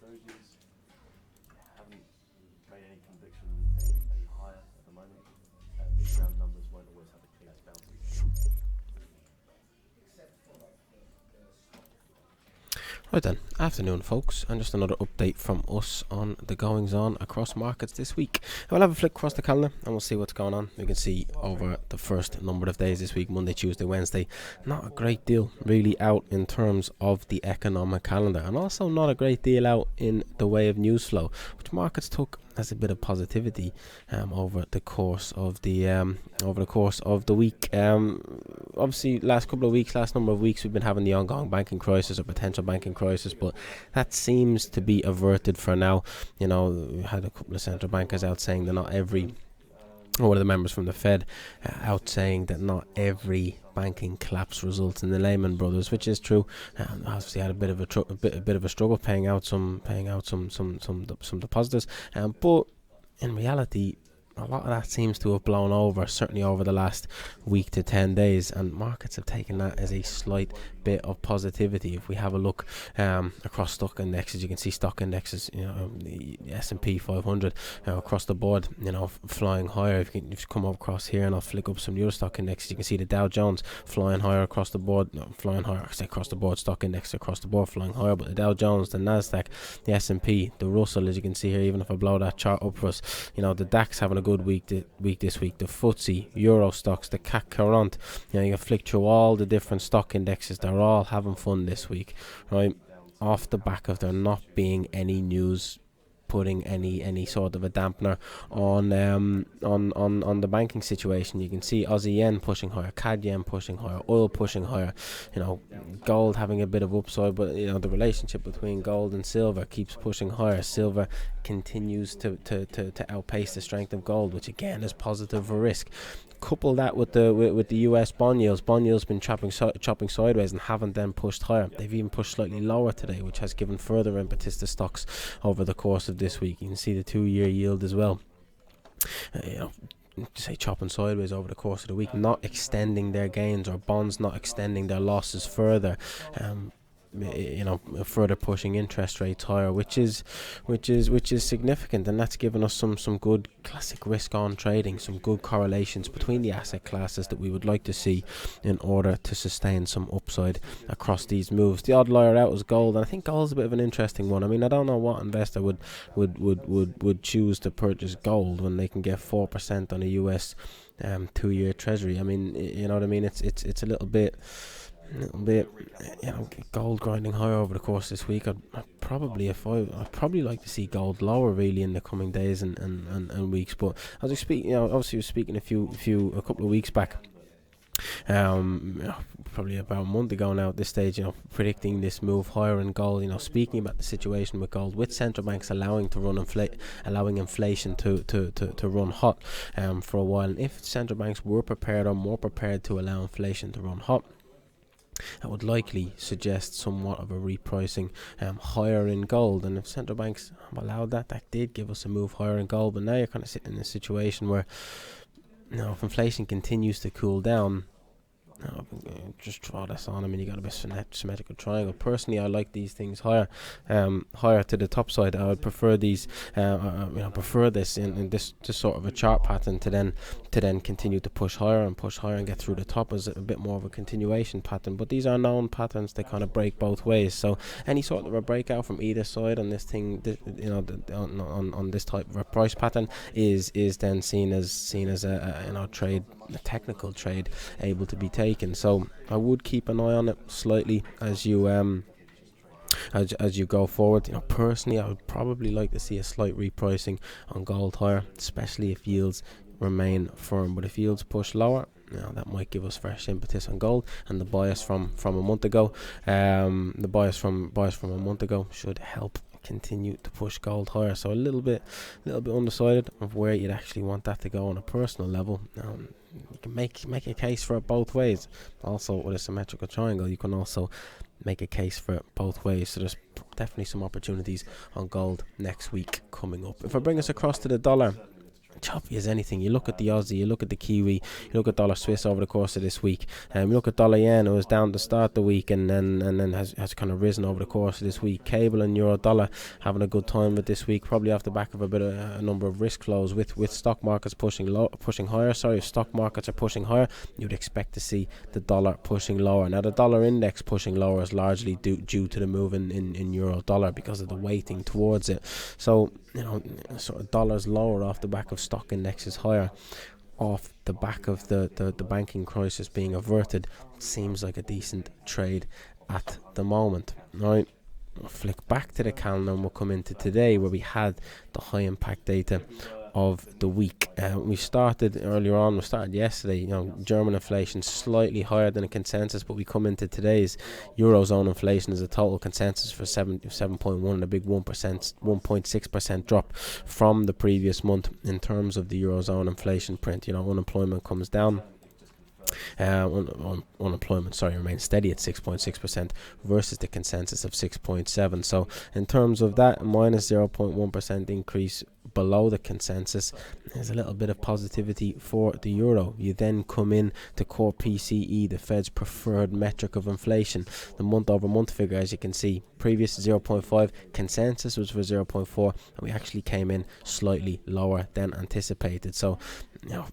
Dojis haven't made any conviction any higher at the moment. Big round numbers won't always have the clearest bounces. Right then, afternoon folks, and just another update from us on the goings on across markets this week. We'll have a flick across the calendar and we'll see what's going on. We can see over the first number of days this week, Monday, Tuesday, Wednesday, not a great deal really out in terms of the economic calendar, and also not a great deal out in the way of news flow, which markets took as a bit of positivity over the course of the week. Obviously, last number of weeks, we've been having the ongoing banking crisis or potential banking crisis, but that seems to be averted for now. You know, we had a couple of central bankers out saying that one of the members from the Fed out saying that not every banking collapse results in the Lehman Brothers, which is true. Obviously had a bit of a struggle paying out some depositors, but in reality, a lot of that seems to have blown over, certainly over the last week to 10 days, and markets have taken that as a slight bit of positivity. If we have a look across stock indexes, you can see stock indexes, the S&P 500 across the board, flying higher. If you come up across here and I'll flick up some of the other stock indexes, you can see the Dow Jones flying higher across the board. Across the board, stock index across the board flying higher, but the Dow Jones, the Nasdaq, the S&P, the Russell, as you can see here, even if I blow that chart up for us, the DAX having a good week this week, the FTSE, Euro stocks, the CAC 40, you can flick through all the different stock indexes. They're all having fun this week, right? Off the back of there not being any news putting any sort of a dampener on the banking situation. You can see Aussie yen pushing higher, CAD yen pushing higher, oil pushing higher, gold having a bit of upside, but the relationship between gold and silver keeps pushing higher. Silver continues to outpace the strength of gold, which again is positive for risk. Couple that with the US bond yields. Bond yields been chopping sideways and haven't then pushed higher. They've even pushed slightly lower today, which has given further impetus to stocks over the course of this week. You can see the 2-year yield as well. Say chopping sideways over the course of the week, not extending their gains, or bonds not extending their losses further. Further pushing interest rates higher, which is significant, and that's given us some good classic risk on trading, some good correlations between the asset classes that we would like to see in order to sustain some upside across these moves. The odd liar out is gold, and I think gold's a bit of an interesting one. I mean, I don't know what investor would choose to purchase gold when they can get 4% on a US 2-year treasury. I mean, you know what I mean? It's a little bit, gold grinding higher over the course this week. I'd probably like to see gold lower really in the coming days and weeks. But as we speak, obviously we were speaking a couple of weeks back, probably about a month ago now at this stage, predicting this move higher in gold, speaking about the situation with gold, with central banks allowing inflation to run hot for a while. And if central banks were prepared or more prepared to allow inflation to run hot, that would likely suggest somewhat of a repricing higher in gold. And if central banks allowed that did give us a move higher in gold. But now you're kind of sitting in a situation where, if inflation continues to cool down, just draw this on. I mean, you got a bit symmetrical triangle. Personally, I like these things higher to the top side. I would prefer these, prefer this in this sort of a chart pattern to then continue to push higher and get through the top as a bit more of a continuation pattern. But these are known patterns; they kind of break both ways. So any sort of a breakout from either side on this thing, on this type of a price pattern is then seen as a trade, a technical trade, able to be taken. So I would keep an eye on it slightly as you go forward. Personally, I would probably like to see a slight repricing on gold higher, especially if yields remain firm. But if yields push lower, that might give us fresh impetus on gold, and the bias from a month ago, should help continue to push gold higher. So a little bit undecided of where you'd actually want that to go on a personal level. You can make a case for it both ways. Also, with a symmetrical triangle, you can also make a case for it both ways. So there's definitely some opportunities on gold next week coming up. If I bring us across to the dollar, choppy as anything. You look at the Aussie, you look at the Kiwi, you look at dollar Swiss over the course of this week. You look at dollar yen, it was down to start the week and then has kind of risen over the course of this week. Cable and euro dollar having a good time with this week, probably off the back of a number of risk flows with stock markets pushing higher. If stock markets are pushing higher, you'd expect to see the dollar pushing lower. Now the dollar index pushing lower is largely due to the move in euro dollar because of the weighting towards it. So sort of dollars lower off the back of stock indexes higher, off the back of the banking crisis being averted, seems like a decent trade at the moment. Right, we'll flick back to the calendar and we'll come into today where we had the high impact data of the week. We started yesterday, German inflation slightly higher than a consensus, but we come into today's Eurozone inflation as a total consensus for 7.1, and a big 1.6% drop from the previous month in terms of the Eurozone inflation print. Unemployment comes down. Unemployment remains steady at 6.6% versus the consensus of 6.7. So in terms of that, minus 0.1% increase below the consensus, there's a little bit of positivity for the euro. You then come in to core PCE, the Fed's preferred metric of inflation. The month over month figure, as you can see, previous 0.5, consensus was for 0.4, and we actually came in slightly lower than anticipated. So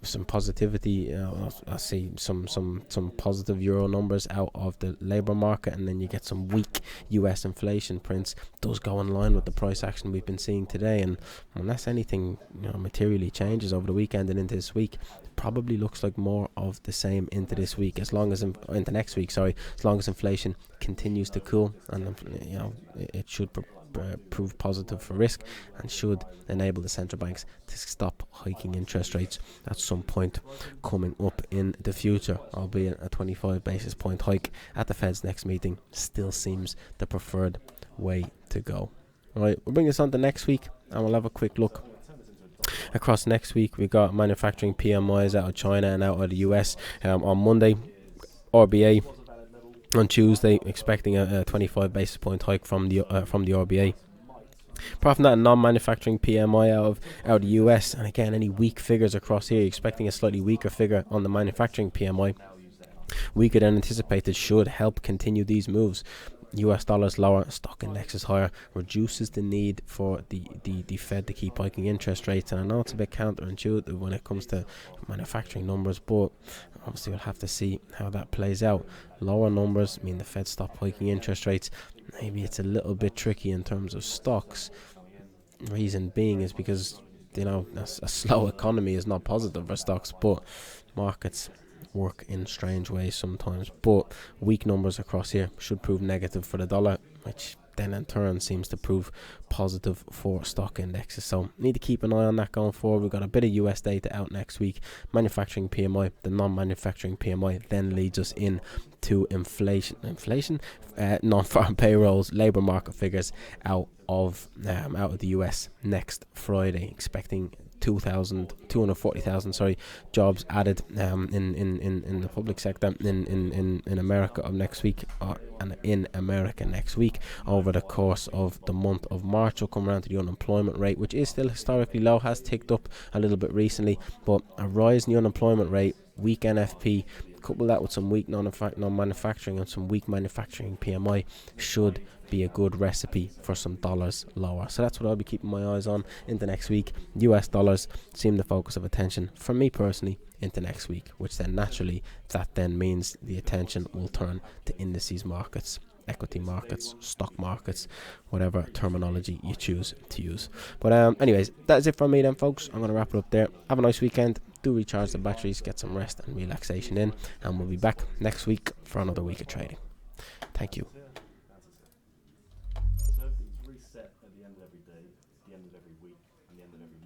some positivity. I see some positive euro numbers out of the labour market, and then you get some weak US inflation prints. Does go in line with the price action we've been seeing today, and unless anything materially changes over the weekend and into this week, probably looks like more of the same into this week, into next week. As long as inflation continues to cool, and it should prove positive for risk and should enable the central banks to stop hiking interest rates at some point coming up in the future, albeit a 25 basis point hike at the Fed's next meeting still seems the preferred way to go. Alright, we'll bring this on to next week and we'll have a quick look across next week. We got manufacturing PMIs out of China and out of the US on Monday. RBA on Tuesday, expecting a 25 basis point hike from the RBA. Apart from that, non-manufacturing PMI out of the US, and again, any weak figures across here, expecting a slightly weaker figure on the manufacturing PMI. Weaker than anticipated should help continue these moves. US dollars lower, stock index is higher, reduces the need for the Fed to keep hiking interest rates. And I know it's a bit counterintuitive when it comes to manufacturing numbers, but obviously we'll have to see how that plays out. Lower numbers mean the Fed stop hiking interest rates. Maybe it's a little bit tricky in terms of stocks. Reason being is because a slow economy is not positive for stocks, but markets work in strange ways sometimes. But weak numbers across here should prove negative for the dollar, which then in turn seems to prove positive for stock indexes. So need to keep an eye on that going forward. We've got a bit of US data out next week. Manufacturing PMI, the non-manufacturing PMI then leads us in to inflation, non-farm payrolls, labour market figures out of the US next Friday, expecting 240,000 jobs added in the public sector in America of next week, and in America next week. Over the course of the month of March, we'll come around to the unemployment rate, which is still historically low, has ticked up a little bit recently, but a rise in the unemployment rate, weak NFP, couple that with some weak non-manufacturing and some weak manufacturing PMI should be a good recipe for some dollars lower. So that's what I'll be keeping my eyes on into next week. US dollars seem the focus of attention for me personally into next week, which then naturally that then means the attention will turn to indices markets, equity markets, stock markets, whatever terminology you choose to use. But anyways, that is it from me then, folks. I'm going to wrap it up there. Have a nice weekend. Do recharge the batteries, get some rest and relaxation in, and we'll be back next week for another week of trading. Thank you. So if it's reset at the end of every day, the end of every week, and the end of every month,